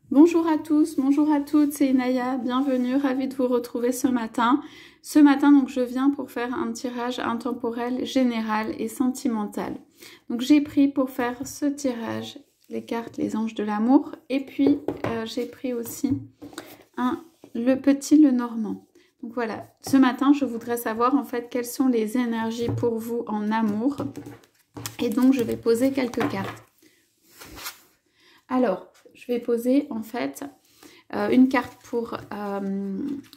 Bonjour à tous, bonjour à toutes, c'est Inaya, bienvenue, ravie de vous retrouver ce matin. Ce matin, donc, je viens pour faire un tirage intemporel, général et sentimental. Donc, j'ai pris pour faire ce tirage les cartes Les Anges de l'amour et puis j'ai pris aussi le petit Lenormand. Donc voilà, ce matin, je voudrais savoir en fait quelles sont les énergies pour vous en amour. Et donc, je vais poser quelques cartes. Alors, je vais poser en fait une carte pour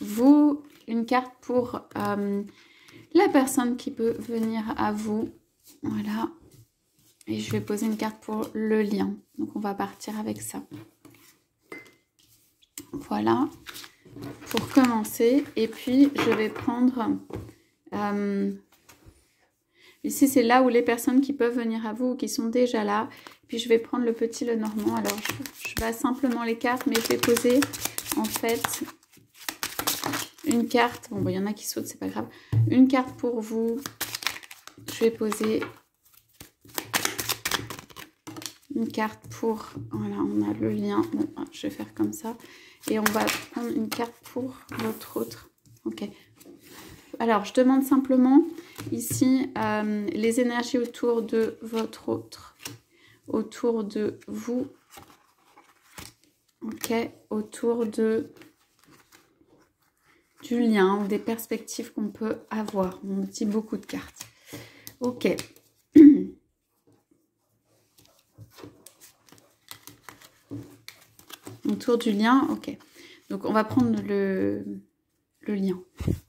vous, une carte pour la personne qui peut venir à vous. Voilà. Et je vais poser une carte pour le lien. Donc, on va partir avec ça. Voilà. Pour commencer. Et puis, je vais prendre... ici, c'est là où les personnes qui peuvent venir à vous ou qui sont déjà là. Puis, je vais prendre le petit Lenormand. Alors, je bats simplement les cartes, mais je vais poser, en fait, une carte. Bon, il y en a qui sautent, c'est pas grave. Une carte pour vous. Je vais poser une carte pour... Voilà, on a le lien. Bon, je vais faire comme ça. Et on va prendre une carte pour votre autre. Ok. Alors, je demande simplement ici les énergies autour de votre autre, autour de vous, ok, autour de du lien ou des perspectives qu'on peut avoir. On me dit beaucoup de cartes. Ok. Autour du lien, ok. Donc, on va prendre le lien.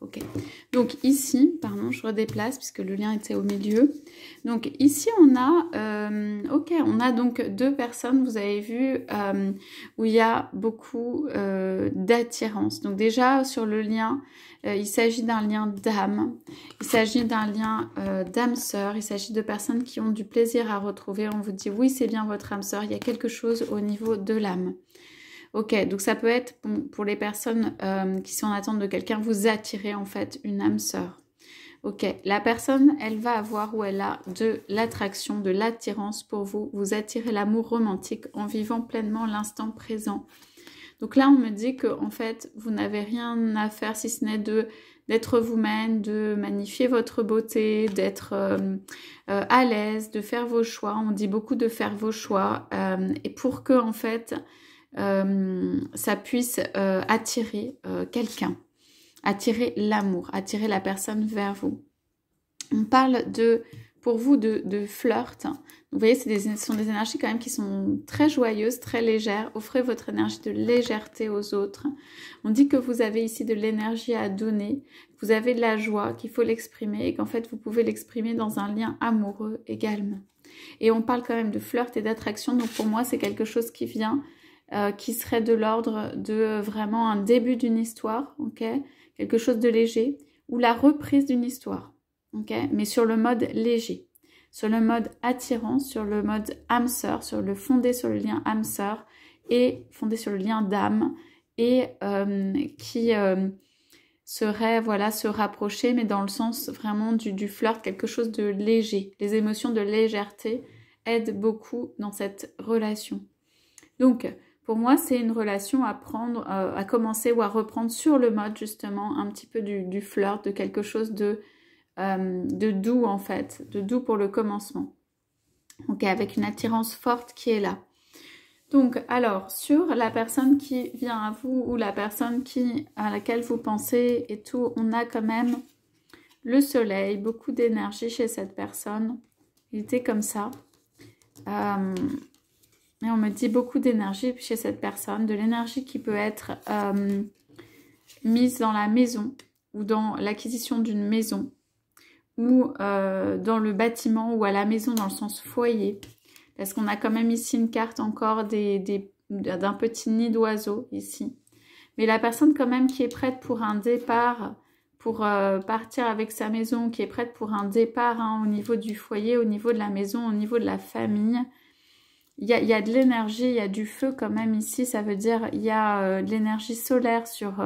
Ok. Donc ici, pardon, je redéplace puisque le lien était au milieu. Donc ici, on a, ok, on a donc deux personnes, vous avez vu, où il y a beaucoup d'attirance. Donc déjà, sur le lien, il s'agit d'un lien d'âme. Il s'agit d'un lien d'âme-sœur. Il s'agit de personnes qui ont du plaisir à retrouver. On vous dit, oui, c'est bien votre âme-sœur. Il y a quelque chose au niveau de l'âme. Ok, donc ça peut être pour les personnes qui sont en attente de quelqu'un, vous attirez en fait une âme sœur. Ok, la personne, elle va avoir ou elle a de l'attraction, de l'attirance pour vous. Vous attirez l'amour romantique en vivant pleinement l'instant présent. Donc là, on me dit que en fait, vous n'avez rien à faire si ce n'est d'être vous-même, de magnifier votre beauté, d'être à l'aise, de faire vos choix. On dit beaucoup de faire vos choix et pour que en fait ça puisse attirer quelqu'un, attirer l'amour, attirer la personne vers vous. On parle pour vous de flirt. Vous voyez, ce sont des énergies quand même qui sont très joyeuses, très légères. Offrez votre énergie de légèreté aux autres. On dit que vous avez ici de l'énergie à donner, vous avez de la joie, qu'il faut l'exprimer et qu'en fait vous pouvez l'exprimer dans un lien amoureux également. Et on parle quand même de flirt et d'attraction, donc pour moi c'est quelque chose qui vient qui serait de l'ordre de vraiment un début d'une histoire, ok, quelque chose de léger, ou la reprise d'une histoire, ok, mais sur le mode léger, sur le mode attirant, sur le mode âme-sœur, fondé sur le lien âme-sœur et fondé sur le lien d'âme et qui serait, voilà, se rapprocher, mais dans le sens vraiment du flirt, quelque chose de léger. Les émotions de légèreté aident beaucoup dans cette relation. Donc, pour moi, c'est une relation à prendre, à commencer ou à reprendre sur le mode justement un petit peu du flirt, de quelque chose de doux en fait, de doux pour le commencement. Ok, avec une attirance forte qui est là. Donc, alors, sur la personne qui vient à vous ou la personne à laquelle vous pensez et tout, on a quand même le soleil, beaucoup d'énergie chez cette personne. Il était comme ça. Et on me dit beaucoup d'énergie chez cette personne, de l'énergie qui peut être mise dans la maison ou dans l'acquisition d'une maison ou dans le bâtiment ou à la maison dans le sens foyer. Parce qu'on a quand même ici une carte encore d'un petit nid d'oiseau ici. Mais la personne quand même qui est prête pour un départ, pour partir avec sa maison, qui est prête pour un départ hein, au niveau du foyer, au niveau de la maison, au niveau de la famille. Il y a de l'énergie, il y a du feu quand même ici, ça veut dire il y a de l'énergie solaire sur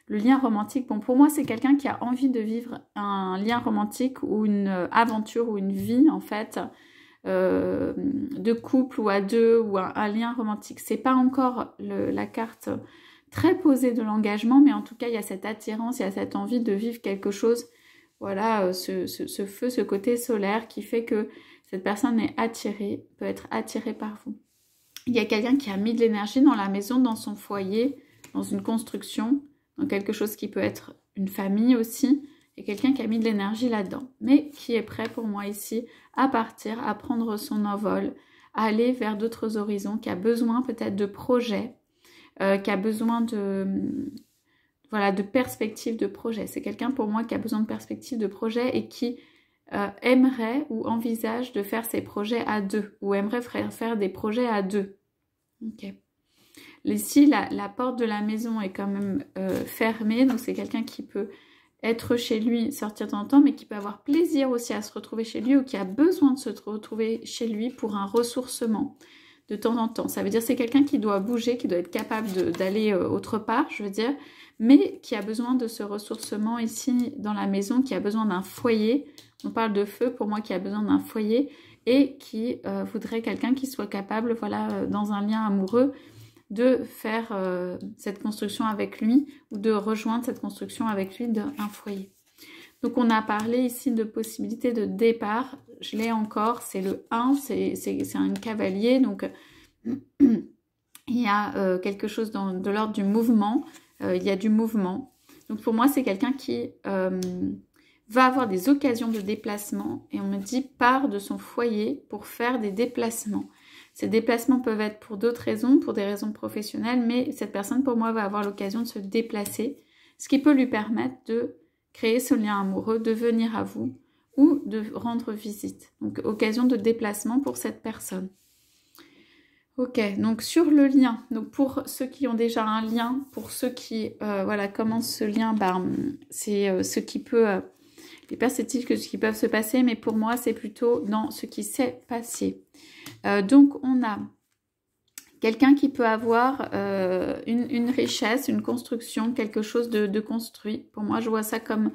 le lien romantique. Bon, pour moi, c'est quelqu'un qui a envie de vivre un lien romantique ou une aventure ou une vie, en fait, de couple ou à deux ou un lien romantique. C'est pas encore la carte très posée de l'engagement, mais en tout cas, il y a cette attirance, il y a cette envie de vivre quelque chose. Voilà, ce feu, ce côté solaire qui fait que cette personne est attirée, peut être attirée par vous. Il y a quelqu'un qui a mis de l'énergie dans la maison, dans son foyer, dans une construction, dans quelque chose qui peut être une famille aussi. Il y a quelqu'un qui a mis de l'énergie là-dedans, mais qui est prêt pour moi ici à partir, à prendre son envol, à aller vers d'autres horizons, qui a besoin peut-être de projets, qui a besoin voilà, de perspectives de projet. C'est quelqu'un pour moi qui a besoin de perspectives de projet et qui aimerait ou envisage de faire ses projets à deux, ou aimerait faire des projets à deux. Ok. Ici, la porte de la maison est quand même fermée, donc c'est quelqu'un qui peut être chez lui, sortir de temps en temps, mais qui peut avoir plaisir aussi à se retrouver chez lui ou qui a besoin de se retrouver chez lui pour un ressourcement de temps en temps. Ça veut dire que c'est quelqu'un qui doit bouger, qui doit être capable d'aller autre part, je veux dire, mais qui a besoin de ce ressourcement ici dans la maison, qui a besoin d'un foyer. On parle de feu, pour moi, qui a besoin d'un foyer et qui voudrait quelqu'un qui soit capable, voilà, dans un lien amoureux, de faire cette construction avec lui ou de rejoindre cette construction avec lui d'un foyer. Donc on a parlé ici de possibilité de départ, je l'ai encore, c'est le 1, c'est un cavalier, donc il y a quelque chose de l'ordre du mouvement, il y a du mouvement. Donc pour moi c'est quelqu'un qui va avoir des occasions de déplacement et on me dit part de son foyer pour faire des déplacements. Ces déplacements peuvent être pour d'autres raisons, pour des raisons professionnelles, mais cette personne, pour moi, va avoir l'occasion de se déplacer, ce qui peut lui permettre de créer ce lien amoureux, de venir à vous ou de rendre visite. Donc, occasion de déplacement pour cette personne. Ok, donc sur le lien, donc pour ceux qui ont déjà un lien, pour ceux qui voilà, commencent ce lien, c'est ce qui peut... les perspectives que ce qui peuvent se passer, mais pour moi, c'est plutôt dans ce qui s'est passé. Donc, on a quelqu'un qui peut avoir une richesse, une construction, quelque chose de construit. Pour moi, je vois ça comme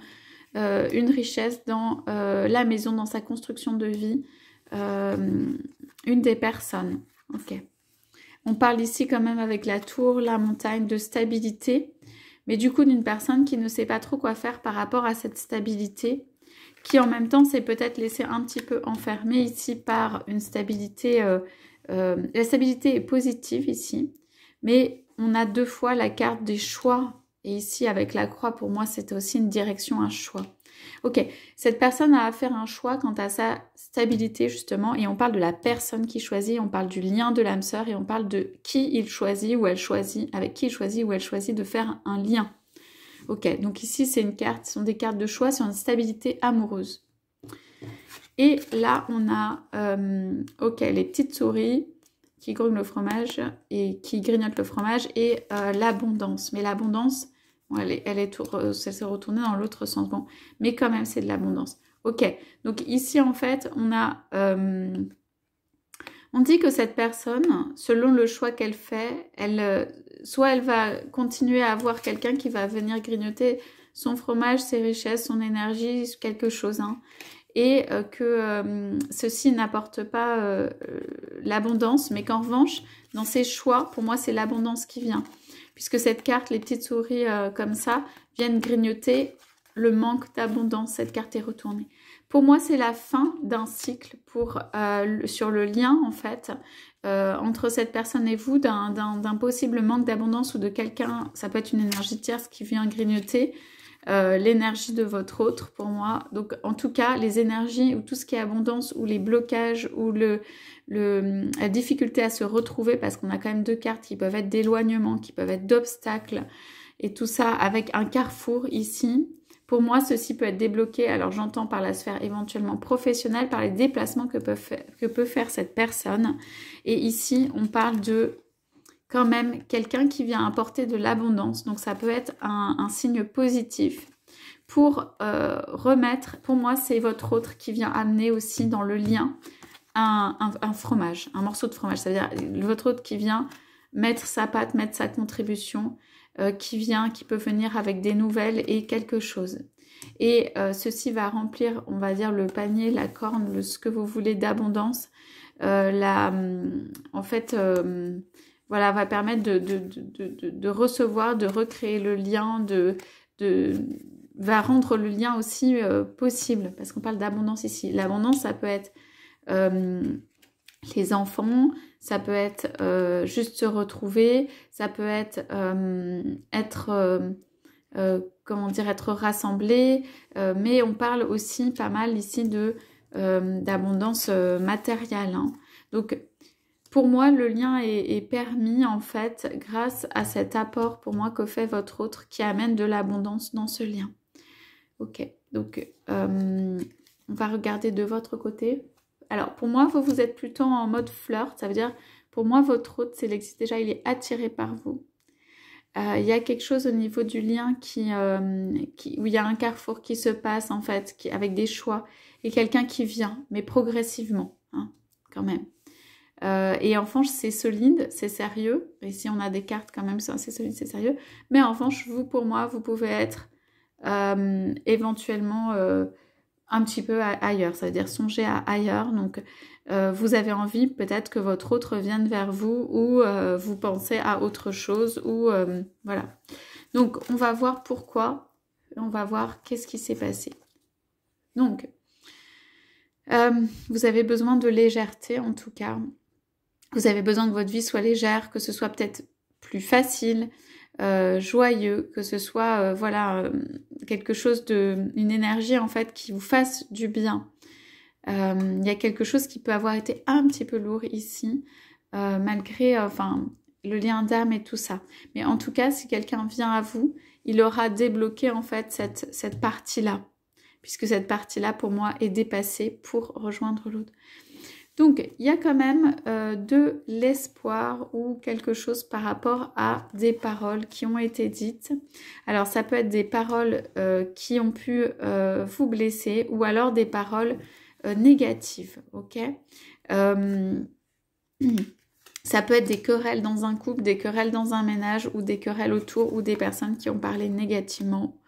une richesse dans la maison, dans sa construction de vie, une des personnes. Ok. On parle ici quand même avec la tour, la montagne, de stabilité, mais du coup d'une personne qui ne sait pas trop quoi faire par rapport à cette stabilité, qui en même temps s'est peut-être laissé un petit peu enfermer ici par une stabilité. La stabilité est positive ici, mais on a deux fois la carte des choix. Et ici, avec la croix, pour moi, c'est aussi une direction, un choix. Ok, cette personne a à faire un choix quant à sa stabilité, justement, et on parle de la personne qui choisit, on parle du lien de l'âme sœur, et on parle de qui il choisit ou elle choisit, avec qui il choisit ou elle choisit de faire un lien. Ok, donc ici, c'est une carte, ce sont des cartes de choix sur une stabilité amoureuse. Et là, on a, ok, les petites souris qui grognent le fromage et qui grignotent le fromage et l'abondance. Mais l'abondance, bon, elle s'est retournée dans l'autre sens. Bon, mais quand même, c'est de l'abondance. Ok, donc ici, en fait, on a... on dit que cette personne, selon le choix qu'elle fait, soit elle va continuer à avoir quelqu'un qui va venir grignoter son fromage, ses richesses, son énergie, quelque chose, hein, et que ceci n'apporte pas l'abondance, mais qu'en revanche, dans ses choix, pour moi, c'est l'abondance qui vient. Puisque cette carte, les petites souris comme ça, viennent grignoter le manque d'abondance. Cette carte est retournée. Pour moi, c'est la fin d'un cycle sur le lien, en fait, entre cette personne et vous, d'un possible manque d'abondance ou de quelqu'un, ça peut être une énergie tierce qui vient grignoter l'énergie de votre autre, pour moi. Donc, en tout cas, les énergies ou tout ce qui est abondance ou les blocages ou la difficulté à se retrouver, parce qu'on a quand même deux cartes qui peuvent être d'éloignement, qui peuvent être d'obstacles, et tout ça avec un carrefour ici. Pour moi, ceci peut être débloqué, alors j'entends par la sphère éventuellement professionnelle, par les déplacements que peut faire cette personne. Et ici, on parle de quand même quelqu'un qui vient apporter de l'abondance. Donc ça peut être un signe positif pour remettre, pour moi, c'est votre autre qui vient amener aussi dans le lien un fromage, un morceau de fromage. Ça veut dire votre autre qui vient mettre sa patte, mettre sa contribution, qui vient, qui peut venir avec des nouvelles et quelque chose. Et ceci va remplir, on va dire, le panier, la corne, ce que vous voulez d'abondance. En fait, voilà, va permettre de recevoir, de recréer le lien, va rendre le lien aussi possible, parce qu'on parle d'abondance ici. L'abondance, ça peut être les enfants, ça peut être juste se retrouver, ça peut être comment dire, être rassemblé, mais on parle aussi pas mal ici d'abondance matérielle. Hein. Donc, pour moi, le lien est permis, en fait, grâce à cet apport, pour moi, que fait votre autre, qui amène de l'abondance dans ce lien. Ok, donc, on va regarder de votre côté. Alors, pour moi, vous êtes plutôt en mode flirt, ça veut dire, pour moi, votre autre, c'est l'existe déjà, il est attiré par vous. Il y a quelque chose au niveau du lien où il y a un carrefour qui se passe, en fait, avec des choix, et quelqu'un qui vient, mais progressivement, hein, quand même. Et en revanche, c'est solide, c'est sérieux. Ici, on a des cartes quand même, c'est assez solide, c'est sérieux. Mais en revanche, pour moi, vous pouvez être éventuellement un petit peu ailleurs. Ça veut dire songer à ailleurs. Donc, vous avez envie peut-être que votre autre vienne vers vous ou vous pensez à autre chose. Ou voilà. Donc, on va voir pourquoi. On va voir qu'est-ce qui s'est passé. Donc, vous avez besoin de légèreté en tout cas. Vous avez besoin que votre vie soit légère, que ce soit peut-être plus facile, joyeux, que ce soit voilà quelque chose une énergie en fait qui vous fasse du bien. Il y a quelque chose qui peut avoir été un petit peu lourd ici, malgré le lien d'âme et tout ça. Mais en tout cas, si quelqu'un vient à vous, il aura débloqué en fait cette partie-là, puisque cette partie-là pour moi est dépassée pour rejoindre l'autre. Donc, il y a quand même de l'espoir ou quelque chose par rapport à des paroles qui ont été dites. Alors, ça peut être des paroles qui ont pu vous blesser ou alors des paroles négatives, ok ça peut être des querelles dans un couple, des querelles dans un ménage ou des querelles autour ou des personnes qui ont parlé négativement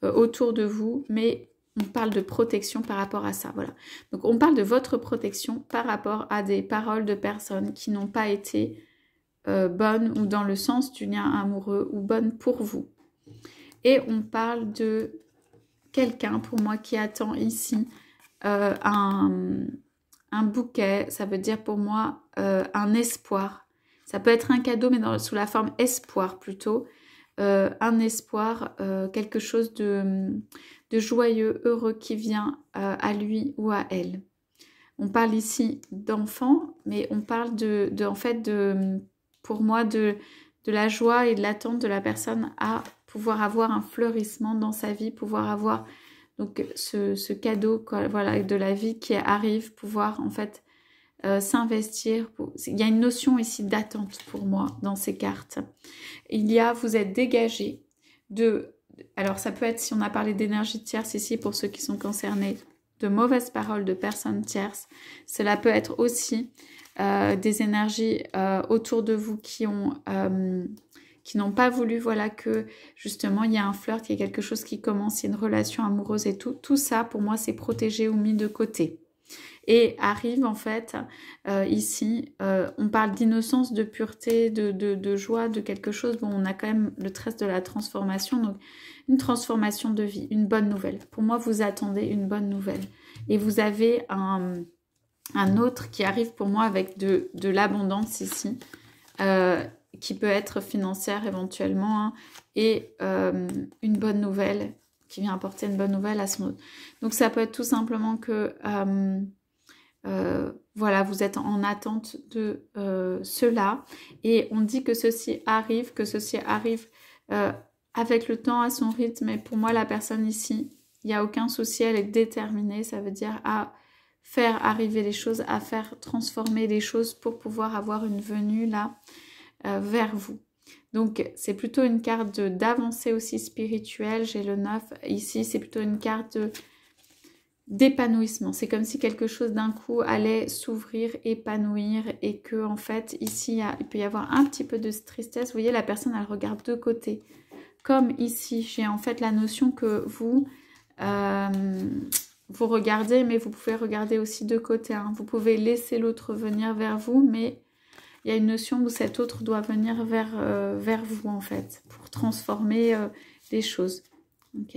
autour de vous, mais on parle de protection par rapport à ça, voilà. Donc, on parle de votre protection par rapport à des paroles de personnes qui n'ont pas été bonnes ou dans le sens du lien amoureux ou bonnes pour vous. Et on parle de quelqu'un, pour moi, qui attend ici un bouquet. Ça veut dire pour moi un espoir. Ça peut être un cadeau, mais sous la forme espoir plutôt. Un espoir, quelque chose de joyeux, heureux qui vient à lui ou à elle. On parle ici d'enfants, mais on parle pour moi, de la joie et de l'attente de la personne à pouvoir avoir un fleurissement dans sa vie, pouvoir avoir donc ce cadeau voilà, de la vie qui arrive, pouvoir en fait s'investir. Il y a une notion ici d'attente pour moi dans ces cartes. Vous êtes dégagé alors ça peut être, si on a parlé d'énergie tierce ici pour ceux qui sont concernés, de mauvaises paroles de personnes tierces. Cela peut être aussi des énergies autour de vous qui n'ont pas voulu, voilà, que justement il y a un flirt, il y a quelque chose qui commence, il y a une relation amoureuse et tout. Tout ça, pour moi, c'est protégé ou mis de côté. Et arrive en fait, ici, on parle d'innocence, de pureté, de joie, de quelque chose. Bon, on a quand même le trait de la transformation, donc une transformation de vie, une bonne nouvelle. Pour moi, vous attendez une bonne nouvelle. Et vous avez un autre qui arrive pour moi avec de l'abondance ici, qui peut être financière éventuellement, hein, et une bonne nouvelle, qui vient apporter une bonne nouvelle à son autre. Donc ça peut être tout simplement que voilà, vous êtes en attente de cela, et on dit que ceci arrive, avec le temps à son rythme. Et pour moi, la personne ici, il n'y a aucun souci, elle est déterminée, ça veut dire à faire arriver les choses, à faire transformer les choses pour pouvoir avoir une venue là vers vous. Donc, c'est plutôt une carte d'avancée aussi spirituelle. J'ai le 9. Ici, c'est plutôt une carte d'épanouissement. C'est comme si quelque chose d'un coup allait s'ouvrir, épanouir et que en fait ici il peut y avoir un petit peu de tristesse. Vous voyez, la personne elle regarde de côté. Comme ici, j'ai en fait la notion que vous vous regardez, mais vous pouvez regarder aussi de côté. Hein. Vous pouvez laisser l'autre venir vers vous, mais il y a une notion où cet autre doit venir vers vous en fait pour transformer les choses. Ok.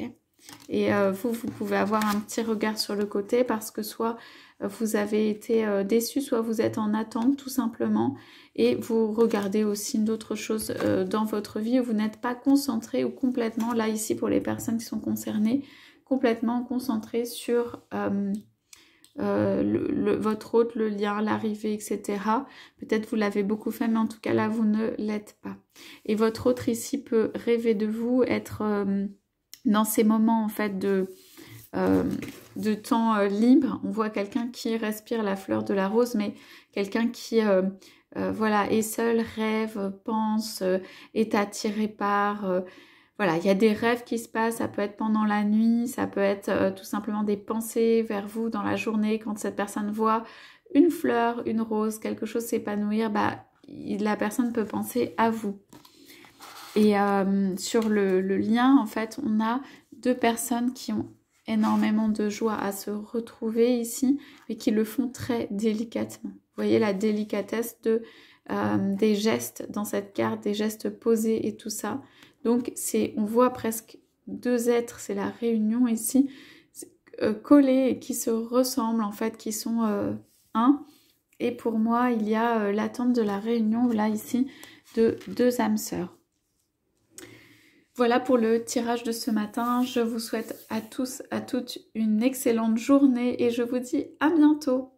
Et vous pouvez avoir un petit regard sur le côté parce que soit vous avez été déçu, soit vous êtes en attente tout simplement. Et vous regardez aussi d'autres choses dans votre vie où vous n'êtes pas concentré ou complètement, là ici pour les personnes qui sont concernées, complètement concentré sur votre hôte, le lien, l'arrivée, etc. Peut-être vous l'avez beaucoup fait, mais en tout cas là vous ne l'êtes pas. Et votre autre ici peut rêver de vous, être dans ces moments en fait de temps libre. On voit quelqu'un qui respire la fleur de la rose, mais quelqu'un qui voilà, est seul, rêve, pense, est attiré par... voilà, il y a des rêves qui se passent, ça peut être pendant la nuit, ça peut être tout simplement des pensées vers vous dans la journée. Quand cette personne voit une fleur, une rose, quelque chose s'épanouir, bah, la personne peut penser à vous. Et sur le lien, en fait, on a deux personnes qui ont énormément de joie à se retrouver ici, mais qui le font très délicatement. Vous voyez la délicatesse des gestes dans cette carte, des gestes posés et tout ça. Donc, on voit presque deux êtres, c'est la réunion ici, collés et qui se ressemblent en fait, qui sont un. Et pour moi, il y a l'attente de la réunion, là ici, de deux âmes sœurs. Voilà pour le tirage de ce matin. Je vous souhaite à tous, à toutes une excellente journée et je vous dis à bientôt.